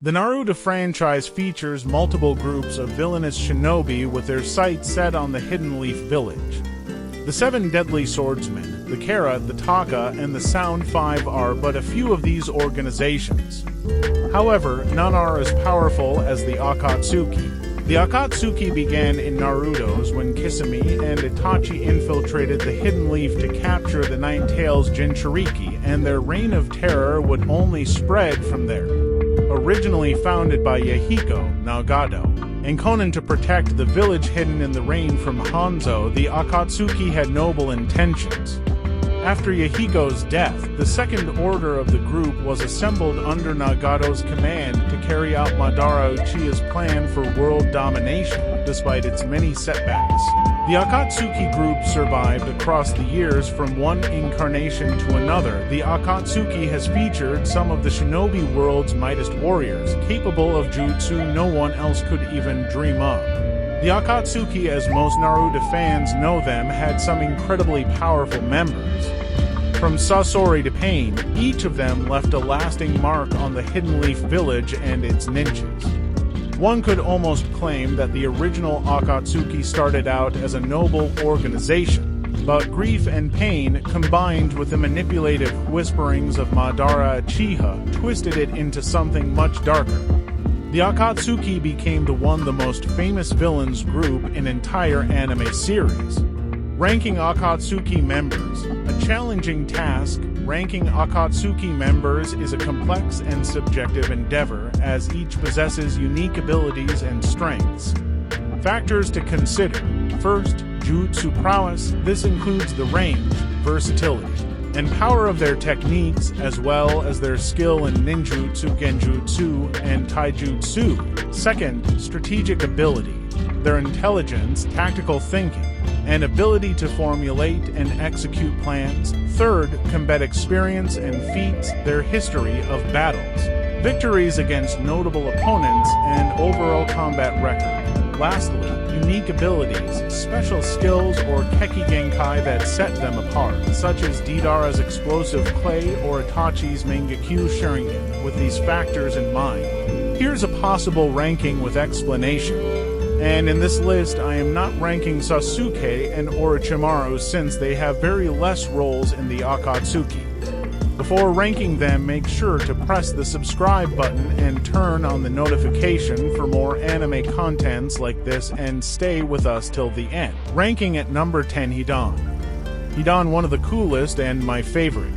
The Naruto franchise features multiple groups of villainous shinobi with their sights set on the Hidden Leaf Village. The 7 Deadly Swordsmen, the Kara, the Taka, and the Sound 5 are but a few of these organizations. However, none are as powerful as the Akatsuki. The Akatsuki began in Naruto's when Kisame and Itachi infiltrated the Hidden Leaf to capture the Nine-Tails Jinchuriki, and their reign of terror would only spread from there. Originally founded by Yahiko, Nagato, and Konan to protect the village hidden in the rain from Hanzo, the Akatsuki had noble intentions. After Yahiko's death, the second order of the group was assembled under Nagato's command to carry out Madara Uchiha's plan for world domination, despite its many setbacks. The Akatsuki group survived across the years from one incarnation to another. The Akatsuki has featured some of the shinobi world's mightiest warriors, capable of jutsu no one else could even dream of. The Akatsuki, as most Naruto fans know them, had some incredibly powerful members. From Sasori to Pain, each of them left a lasting mark on the Hidden Leaf Village and its ninjas. One could almost claim that the original Akatsuki started out as a noble organization, but grief and pain, combined with the manipulative whisperings of Madara Uchiha, twisted it into something much darker. The Akatsuki became the most famous villains group in entire anime series. Ranking Akatsuki members. A challenging task, ranking Akatsuki members is a complex and subjective endeavor, as each possesses unique abilities and strengths. Factors to consider. First, jutsu prowess. This includes the range, versatility, and power of their techniques, as well as their skill in ninjutsu, genjutsu, and taijutsu. Second, strategic ability. Their intelligence, tactical thinking, and ability to formulate and execute plans. Third, combat experience and feats, their history of battles, victories against notable opponents, and overall combat record. Lastly, unique abilities, special skills, or Keki Genkai that set them apart, such as Deidara's explosive clay or Itachi's Mangekyo Sharingan. With these factors in mind, here's a possible ranking with explanation. And in this list, I am not ranking Sasuke and Orochimaru since they have very less roles in the Akatsuki. Before ranking them, make sure to press the subscribe button and turn on the notification for more anime contents like this, and stay with us till the end. Ranking at number 10, Hidan. Hidan, one of the coolest and my favorite.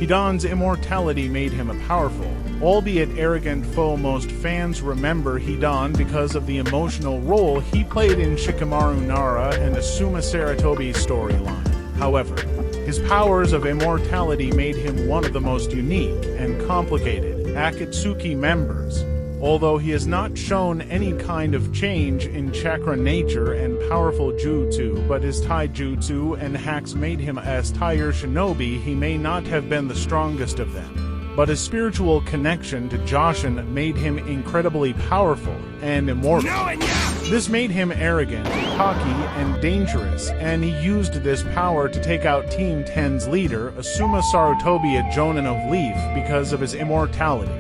Hidan's immortality made him a powerful, albeit arrogant foe. Most fans remember Hidan because of the emotional role he played in Shikamaru Nara and Asuma Saratobi's storyline. However, his powers of immortality made him one of the most unique and complicated Akatsuki members. Although he has not shown any kind of change in chakra nature and powerful jutsu, but his taijutsu and hacks made him as Taira Shinobi, he may not have been the strongest of them. But his spiritual connection to Joshin made him incredibly powerful and immortal. This made him arrogant, cocky, and dangerous, and he used this power to take out Team 10's leader, Asuma Saratobi, a Jonin of Leaf, because of his immortality.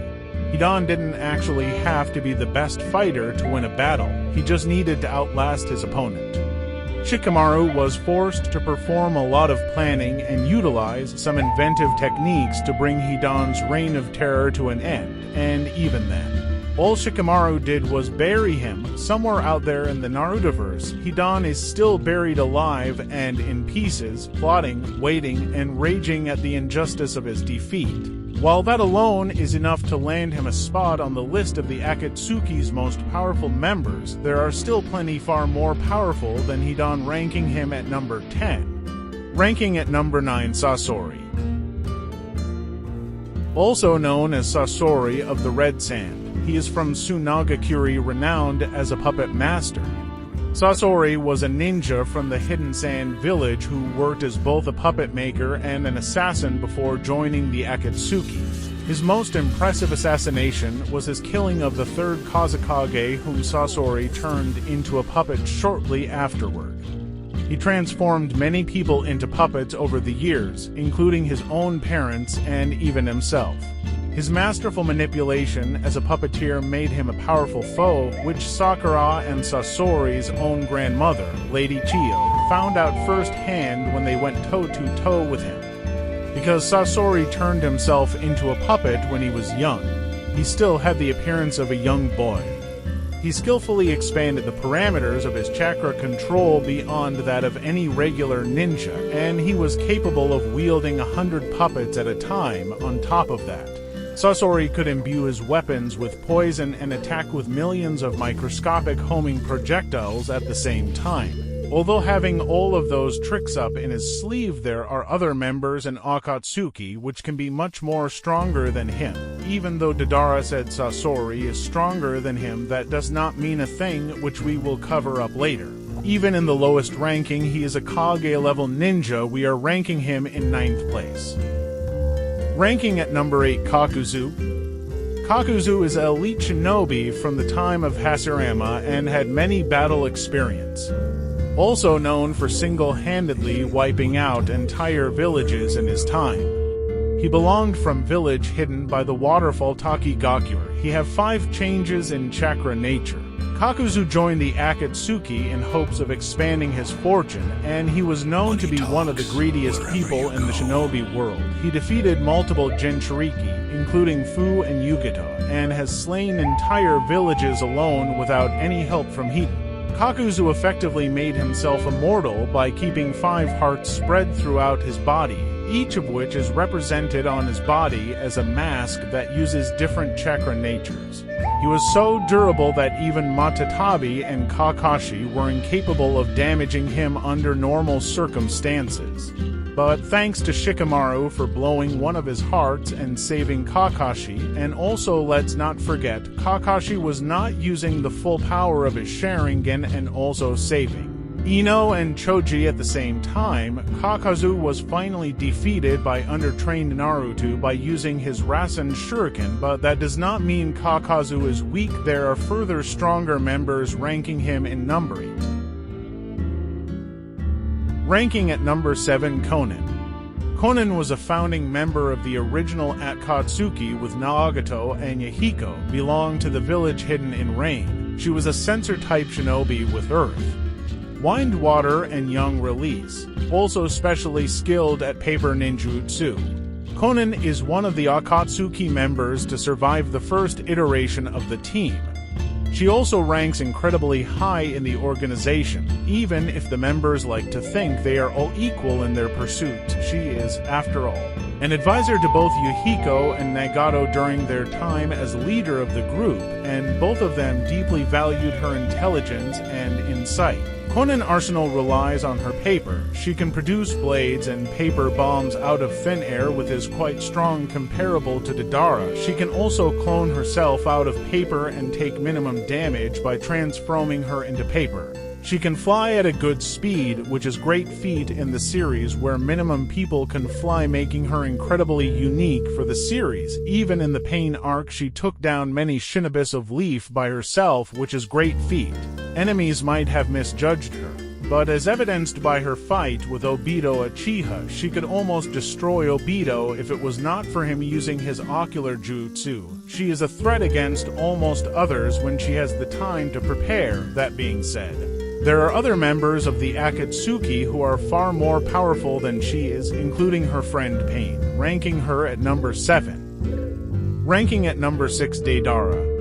Hidan didn't actually have to be the best fighter to win a battle, he just needed to outlast his opponent. Shikamaru was forced to perform a lot of planning and utilize some inventive techniques to bring Hidan's reign of terror to an end, and even then, all Shikamaru did was bury him. Somewhere out there in the Narutoverse, Hidan is still buried alive and in pieces, plotting, waiting, and raging at the injustice of his defeat. While that alone is enough to land him a spot on the list of the Akatsuki's most powerful members, there are still plenty far more powerful than Hidan, ranking him at number 10. Ranking at number 9, Sasori. Also known as Sasori of the Red Sand, he is from Tsunagakure, renowned as a puppet master. Sasori was a ninja from the Hidden Sand village who worked as both a puppet maker and an assassin before joining the Akatsuki. His most impressive assassination was his killing of the third Kazekage, whom Sasori turned into a puppet shortly afterward. He transformed many people into puppets over the years, including his own parents and even himself. His masterful manipulation as a puppeteer made him a powerful foe, which Sakura and Sasori's own grandmother, Lady Chiyo, found out firsthand when they went toe-to-toe with him. Because Sasori turned himself into a puppet when he was young, he still had the appearance of a young boy. He skillfully expanded the parameters of his chakra control beyond that of any regular ninja, and he was capable of wielding 100 puppets at a time on top of that. Sasori could imbue his weapons with poison and attack with millions of microscopic homing projectiles at the same time. Although having all of those tricks up in his sleeve, there are other members in Akatsuki which can be much more stronger than him. Even though Deidara said Sasori is stronger than him, that does not mean a thing, which we will cover up later. Even in the lowest ranking, he is a Kage level ninja. We are ranking him in 9th place. Ranking at number 8, Kakuzu. Kakuzu is an elite shinobi from the time of Hashirama and had many battle experience. Also known for single-handedly wiping out entire villages in his time. He belonged from village hidden by the waterfall Takigakure. He have 5 changes in chakra nature. Kakuzu joined the Akatsuki in hopes of expanding his fortune, and he was known to be one of the greediest people in the shinobi world. He defeated multiple Jinchuriki, including Fu and Yukito, and has slain entire villages alone without any help from Hiden. Kakuzu effectively made himself immortal by keeping 5 hearts spread throughout his body, each of which is represented on his body as a mask that uses different chakra natures. He was so durable that even Matatabi and Kakashi were incapable of damaging him under normal circumstances. But thanks to Shikamaru for blowing one of his hearts and saving Kakashi, and also let's not forget, Kakashi was not using the full power of his Sharingan and also saving Ino and Choji at the same time, Kakuzu was finally defeated by undertrained Naruto by using his Rasen Shuriken, but that does not mean Kakuzu is weak. There are further stronger members ranking him in number 8. Ranking at number 7, Konan. Konan was a founding member of the original Akatsuki with Nagato and Yahiko, belonged to the village hidden in rain. She was a sensor-type shinobi with earth, wind, water, and young release, also specially skilled at paper ninjutsu. Konan is one of the Akatsuki members to survive the first iteration of the team. She also ranks incredibly high in the organization, even if the members like to think they are all equal in their pursuits. She is, after all, an advisor to both Yahiko and Nagato during their time as leader of the group, and both of them deeply valued her intelligence and insight. Konan Arsenal relies on her paper. She can produce blades and paper bombs out of thin air, which is quite strong comparable to Deidara. She can also clone herself out of paper and take minimum damage by transforming her into paper. She can fly at a good speed, which is great feat in the series where minimum people can fly, making her incredibly unique for the series. Even in the Pain arc, she took down many shinobis of Leaf by herself, which is great feat. Enemies might have misjudged her, but as evidenced by her fight with Obito Uchiha, she could almost destroy Obito if it was not for him using his ocular jutsu. She is a threat against almost others when she has the time to prepare. That being said, there are other members of the Akatsuki who are far more powerful than she is, including her friend Pain, ranking her at number 7. Ranking at number 6, Deidara.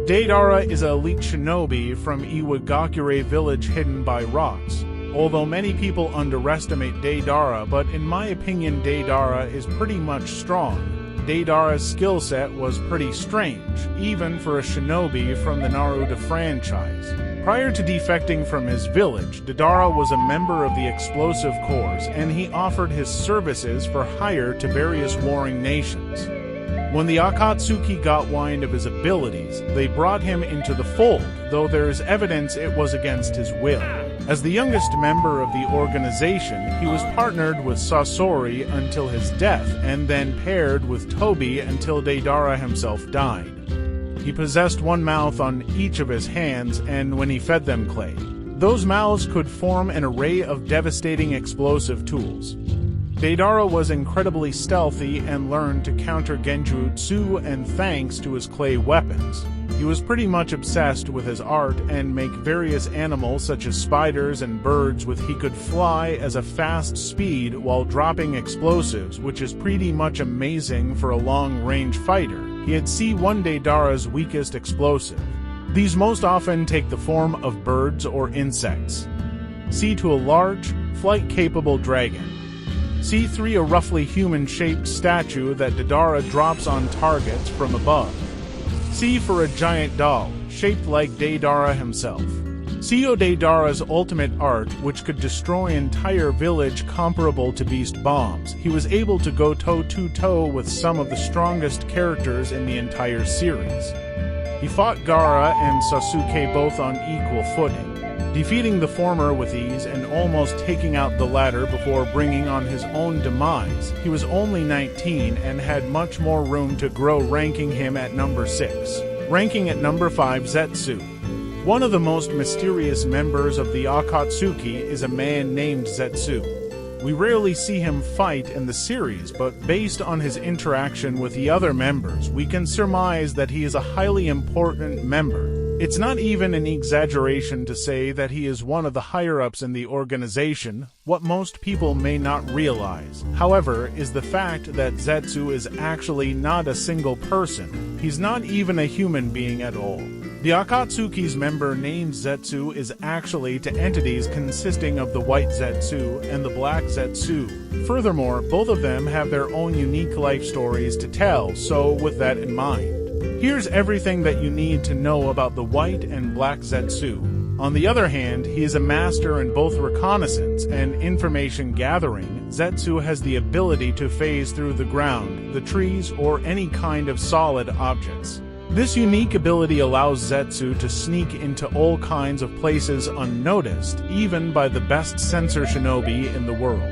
Deidara is an elite shinobi from Iwagakure village hidden by rocks. Although many people underestimate Deidara, but in my opinion Deidara is pretty much strong. Deidara's skill set was pretty strange, even for a shinobi from the Naruto franchise. Prior to defecting from his village, Deidara was a member of the Explosive Corps, and he offered his services for hire to various warring nations. When the Akatsuki got wind of his abilities, they brought him into the fold, though there is evidence it was against his will. As the youngest member of the organization, he was partnered with Sasori until his death, and then paired with Tobi until Deidara himself died. He possessed one mouth on each of his hands, and when he fed them clay, those mouths could form an array of devastating explosive tools. Deidara was incredibly stealthy and learned to counter genjutsu, and thanks to his clay weapons, he was pretty much obsessed with his art and make various animals such as spiders and birds with he could fly as a fast speed while dropping explosives, which is pretty much amazing for a long-range fighter. He had C1 Deidara's weakest explosive. These most often take the form of birds or insects. C2 a large, flight-capable dragon. C3 a roughly human-shaped statue that Deidara drops on targets from above. C for a giant doll, shaped like Deidara himself. C Deidara's ultimate art, which could destroy an entire village comparable to beast bombs. He was able to go toe-to-toe with some of the strongest characters in the entire series. He fought Gaara and Sasuke both on equal footing, defeating the former with ease and almost taking out the latter before bringing on his own demise. He was only 19 and had much more room to grow, ranking him at number 6. Ranking at number 5, Zetsu. One of the most mysterious members of the Akatsuki is a man named Zetsu. We rarely see him fight in the series, but based on his interaction with the other members, we can surmise that he is a highly important member. It's not even an exaggeration to say that he is one of the higher-ups in the organization. What most people may not realize, however, is the fact that Zetsu is actually not a single person. He's not even a human being at all. The Akatsuki's member named Zetsu is actually to entities consisting of the white Zetsu and the black Zetsu. Furthermore, both of them have their own unique life stories to tell, so with that in mind, here's everything that you need to know about the white and black Zetsu. On the other hand, he is a master in both reconnaissance and information gathering. Zetsu has the ability to phase through the ground, the trees, or any kind of solid objects. This unique ability allows Zetsu to sneak into all kinds of places unnoticed, even by the best sensor shinobi in the world.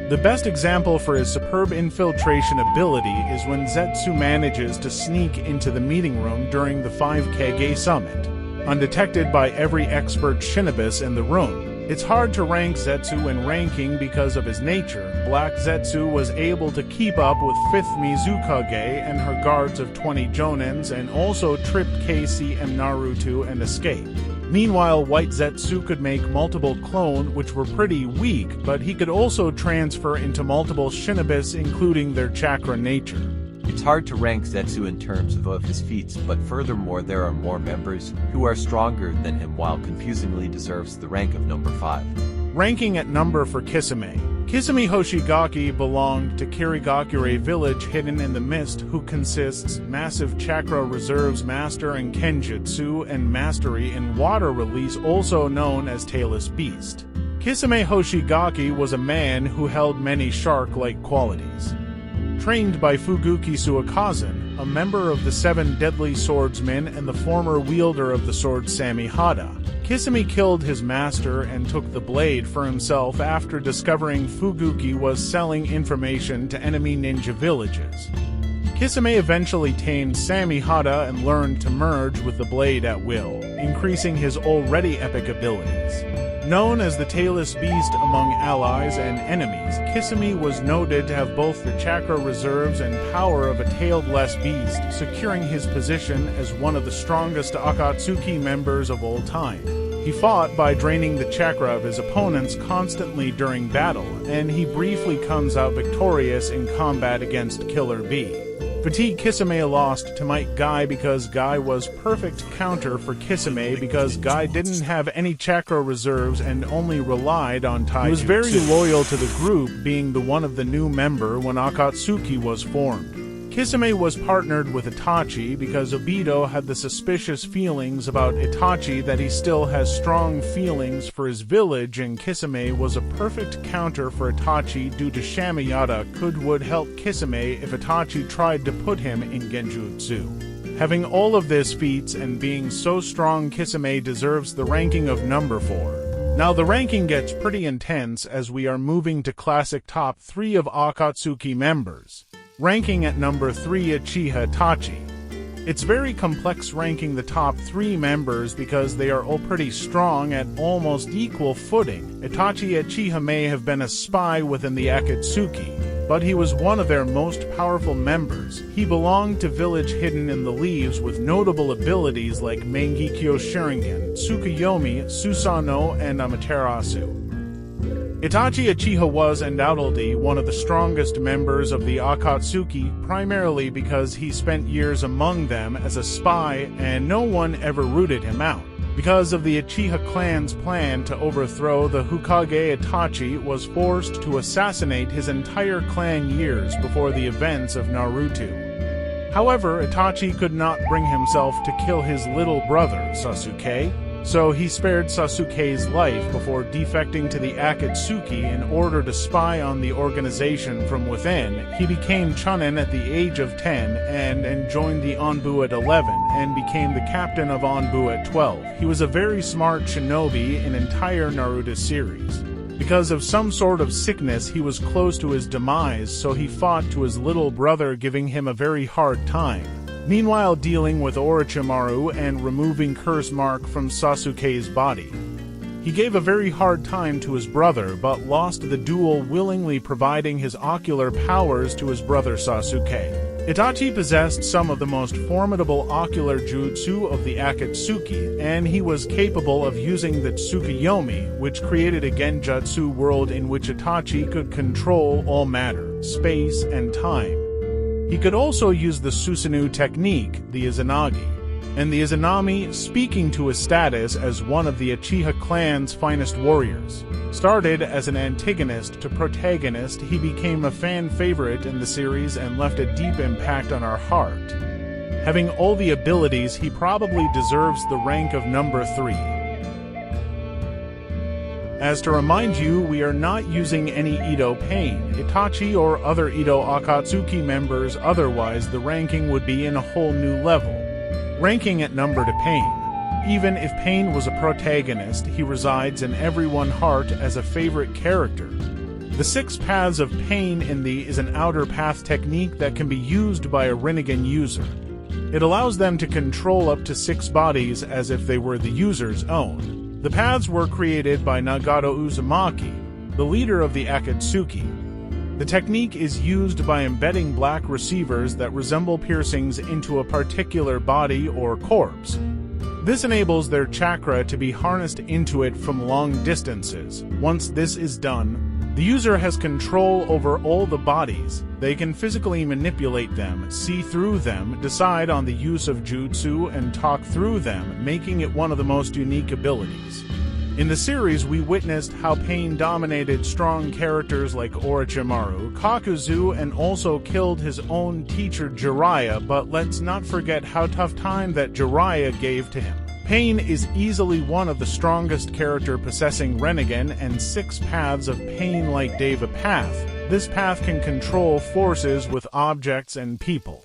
The best example for his superb infiltration ability is when Zetsu manages to sneak into the meeting room during the 5Kage summit, undetected by every expert shinobis in the room. It's hard to rank Zetsu in ranking because of his nature. Black Zetsu was able to keep up with 5th Mizukage and her guards of 20 Jonins, and also tripped KCM Naruto and escaped. Meanwhile, White Zetsu could make multiple clones which were pretty weak, but he could also transfer into multiple shinobis, including their chakra nature. It's hard to rank Zetsu in terms of his feats, but furthermore there are more members who are stronger than him, while confusingly deserves the rank of number 5. Ranking at number for Kisame. Kisame Hoshigaki belonged to Kirigakure village hidden in the mist, who consists massive chakra reserves, master in Kenjutsu, and mastery in water release, also known as Tailless Beast. Kisame Hoshigaki was a man who held many shark-like qualities. Trained by Fuguki Suikazan, a member of the 7 Deadly Swordsmen and the former wielder of the sword Samihada, Kisame killed his master and took the blade for himself after discovering Fuguki was selling information to enemy ninja villages. Kisame eventually tamed Samihada and learned to merge with the blade at will, increasing his already epic abilities. Known as the Tailless Beast among allies and enemies, Kisame was noted to have both the chakra reserves and power of a tailed-less beast, securing his position as one of the strongest Akatsuki members of all time. He fought by draining the chakra of his opponents constantly during battle, and he briefly comes out victorious in combat against Killer Bee. Fatigue Kisame lost to Might Guy because Guy was perfect counter for Kisame because Guy didn't have any chakra reserves and only relied on taijutsu. He was very loyal to the group, being the one of the new member when Akatsuki was formed. Kisame was partnered with Itachi because Obito had the suspicious feelings about Itachi that he still has strong feelings for his village, and Kisame was a perfect counter for Itachi due to Shamiyada would help Kisame if Itachi tried to put him in genjutsu. Having all of this feats and being so strong, Kisame deserves the ranking of number 4. Now the ranking gets pretty intense as we are moving to classic top 3 of Akatsuki members. Ranking at number 3, Uchiha Itachi. It's very complex ranking the top 3 members because they are all pretty strong at almost equal footing. Itachi Uchiha may have been a spy within the Akatsuki, but he was one of their most powerful members. He belonged to village hidden in the leaves with notable abilities like Mangekyo Sharingan, Tsukuyomi, Susanoo, and Amaterasu. Itachi Uchiha was undoubtedly one of the strongest members of the Akatsuki, primarily because he spent years among them as a spy and no one ever rooted him out. Because of the Uchiha clan's plan to overthrow the Hokage, Itachi was forced to assassinate his entire clan years before the events of Naruto. However, Itachi could not bring himself to kill his little brother, Sasuke, so he spared Sasuke's life before defecting to the Akatsuki in order to spy on the organization from within. He became Chunin at the age of 10 and joined the Anbu at 11 and became the captain of Anbu at 12. He was a very smart shinobi in entire Naruto series. Because of some sort of sickness, he was close to his demise, so he fought to his little brother, giving him a very hard time. Meanwhile, dealing with Orochimaru and removing curse mark from Sasuke's body. He gave a very hard time to his brother but lost the duel, willingly providing his ocular powers to his brother Sasuke. Itachi possessed some of the most formidable ocular jutsu of the Akatsuki, and he was capable of using the Tsukuyomi, which created a genjutsu world in which Itachi could control all matter, space, and time. He could also use the Susanoo technique, the Izanagi, and the Izanami, speaking to his status as one of the Uchiha clan's finest warriors. Started as an antagonist to protagonist, he became a fan favorite in the series and left a deep impact on our heart. Having all the abilities, he probably deserves the rank of number 3. As to remind you, we are not using any Edo Pain, Itachi, or other Edo Akatsuki members, otherwise the ranking would be in a whole new level. Ranking at number to Pain. Even if Pain was a protagonist, he resides in everyone's heart as a favorite character. The 6 paths of Pain in the is an outer path technique that can be used by a Rinnegan user. It allows them to control up to 6 bodies as if they were the user's own. The paths were created by Nagato Uzumaki, the leader of the Akatsuki. The technique is used by embedding black receivers that resemble piercings into a particular body or corpse. This enables their chakra to be harnessed into it from long distances. Once this is done, the user has control over all the bodies. They can physically manipulate them, see through them, decide on the use of jutsu, and talk through them, making it one of the most unique abilities. In the series, we witnessed how Pain dominated strong characters like Orochimaru, Kakuzu, and also killed his own teacher Jiraiya, but let's not forget how tough time that Jiraiya gave to him. Pain is easily one of the strongest character possessing Rinnegan and 6 paths of Pain like Deva Path. This path can control forces with objects and people.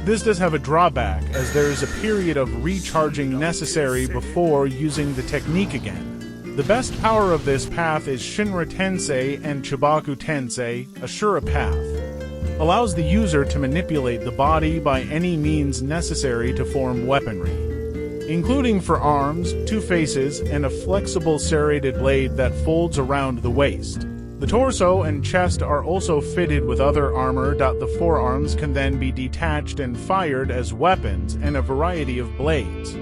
This does have a drawback, as there is a period of recharging necessary before using the technique again. The best power of this path is Shinra Tensei and Chibaku Tensei, Ashura Path. Allows the user to manipulate the body by any means necessary to form weaponry, including for arms, 2 faces, and a flexible serrated blade that folds around the waist. The torso and chest are also fitted with other armor. The forearms can then be detached and fired as weapons, and a variety of blades.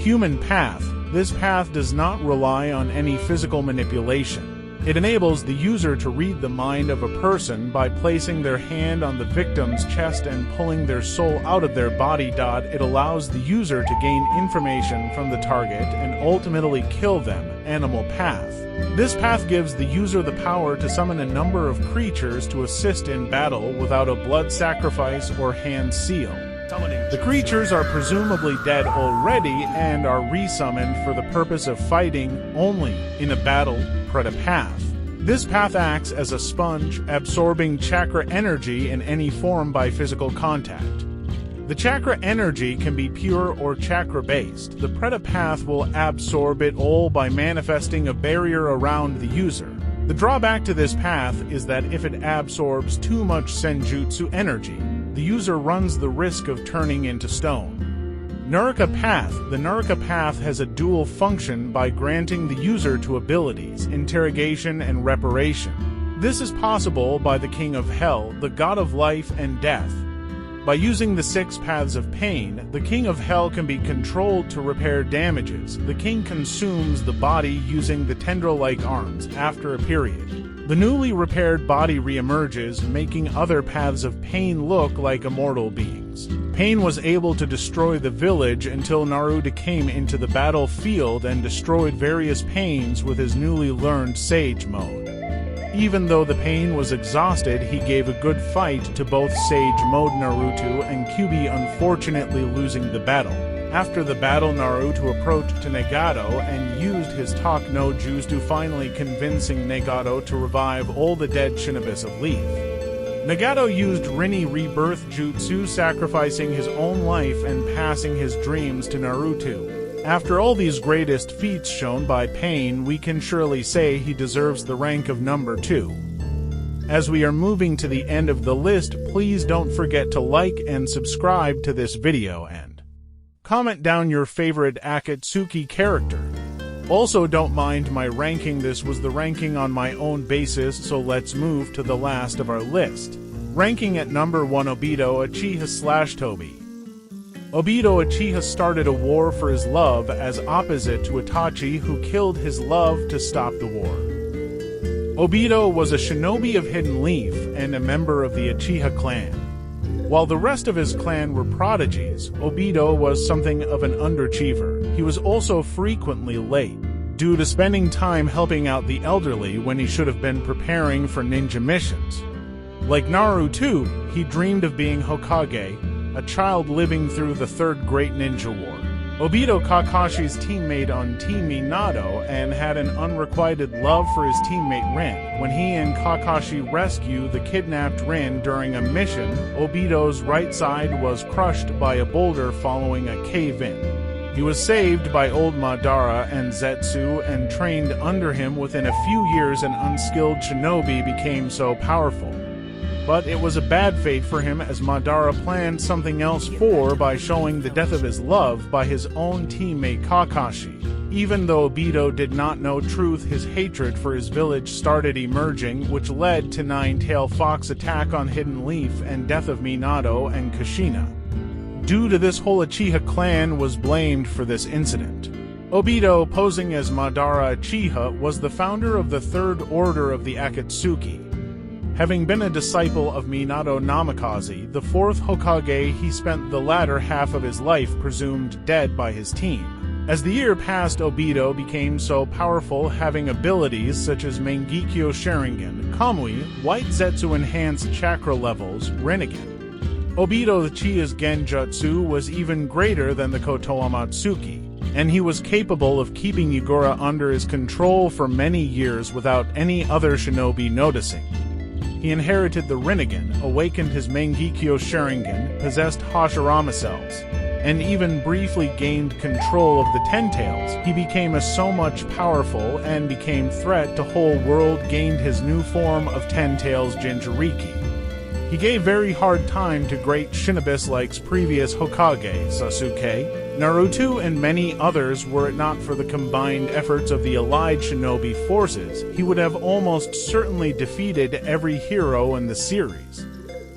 Human Path. This path does not rely on any physical manipulation. It enables the user to read the mind of a person by placing their hand on the victim's chest and pulling their soul out of their body. It allows the user to gain information from the target and ultimately kill them. Animal Path. This path gives the user the power to summon a number of creatures to assist in battle without a blood sacrifice or hand seal. The creatures are presumably dead already and are resummoned for the purpose of fighting only in a battle. Preta Path. This path acts as a sponge, absorbing chakra energy in any form by physical contact. The chakra energy can be pure or chakra-based. The Preta Path will absorb it all by manifesting a barrier around the user. The drawback to this path is that if it absorbs too much senjutsu energy, the user runs the risk of turning into stone. Nurika Path. The Nurika Path has a dual function by granting the user two abilities, interrogation and reparation. This is possible by the King of Hell, the God of Life and Death. By using the 6 paths of pain, the King of Hell can be controlled to repair damages. The king consumes the body using the tendril-like arms after a period. The newly repaired body reemerges, making other paths of pain look like immortal beings. Pain was able to destroy the village until Naruto came into the battlefield and destroyed various pains with his newly learned Sage mode. Even though the pain was exhausted, he gave a good fight to both Sage Mode Naruto and Kyuubi, unfortunately losing the battle. After the battle, Naruto approached to Nagato and used his talk no jutsu, finally convincing Nagato to revive all the dead shinobis of Leaf. Nagato used Rinne Rebirth Jutsu, sacrificing his own life and passing his dreams to Naruto. After all these greatest feats shown by Pain, we can surely say he deserves the rank of number 2. As we are moving to the end of the list, please don't forget to like and subscribe to this video and comment down your favorite Akatsuki character. Also, don't mind my ranking. This was the ranking on my own basis, so let's move to the last of our list. Ranking at number 1, Obito Uchiha/Tobi. Obito Uchiha started a war for his love as opposite to Itachi, who killed his love to stop the war. Obito was a shinobi of Hidden Leaf and a member of the Uchiha clan. While the rest of his clan were prodigies, Obito was something of an underachiever. He was also frequently late, due to spending time helping out the elderly when he should have been preparing for ninja missions. Like Naruto, he dreamed of being Hokage, a child living through the Third Great Ninja War. Obito Kakashi's teammate on Team Minato and had an unrequited love for his teammate Rin. When he and Kakashi rescue the kidnapped Rin during a mission, Obito's right side was crushed by a boulder following a cave-in. He was saved by old Madara and Zetsu and trained under him. Within a few years, an unskilled shinobi became so powerful. But it was a bad fate for him, as Madara planned something else by showing the death of his love by his own teammate Kakashi. Even though Obito did not know truth, his hatred for his village started emerging, which led to Nine-Tailed Fox attack on Hidden Leaf and death of Minato and Kushina. Due to this, whole Uchiha clan was blamed for this incident. Obito, posing as Madara Uchiha, was the founder of the Third Order of the Akatsuki. Having been a disciple of Minato Namikaze, the 4th Hokage, he spent the latter half of his life presumed dead by his team. As the year passed, Obito became so powerful, having abilities such as Mangekyo Sharingan, Kamui, White Zetsu enhanced chakra levels, Rinnegan. Obito Uchiha's Genjutsu was even greater than the Kotoa Matsuki, and he was capable of keeping Yagura under his control for many years without any other shinobi noticing. He inherited the Rinnegan, awakened his Mangekyo Sharingan, possessed Hashirama cells, and even briefly gained control of the Ten Tails. He became so much powerful and became threat to whole world, gained his new form of Ten Tails Jinchuriki. He gave very hard time to great shinobis like previous Hokage, Sasuke, Naruto, and many others. Were it not for the combined efforts of the allied shinobi forces, he would have almost certainly defeated every hero in the series.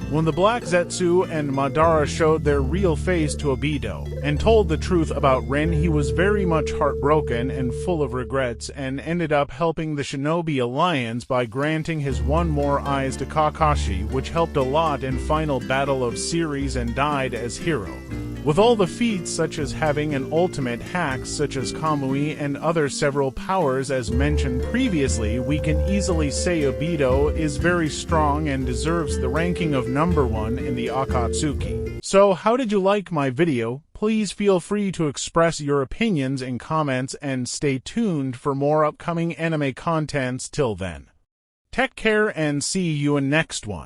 When the Black Zetsu and Madara showed their real face to Obito and told the truth about Rin, he was very much heartbroken and full of regrets, and ended up helping the Shinobi Alliance by granting his one more eyes to Kakashi, which helped a lot in final battle of series, and died as hero. With all the feats such as having an ultimate hacks such as Kamui and other several powers as mentioned previously, we can easily say Obito is very strong and deserves the ranking of number 1 in the Akatsuki. So how did you like my video? Please feel free to express your opinions in comments and stay tuned for more upcoming anime contents. Till then, take care and see you in next one.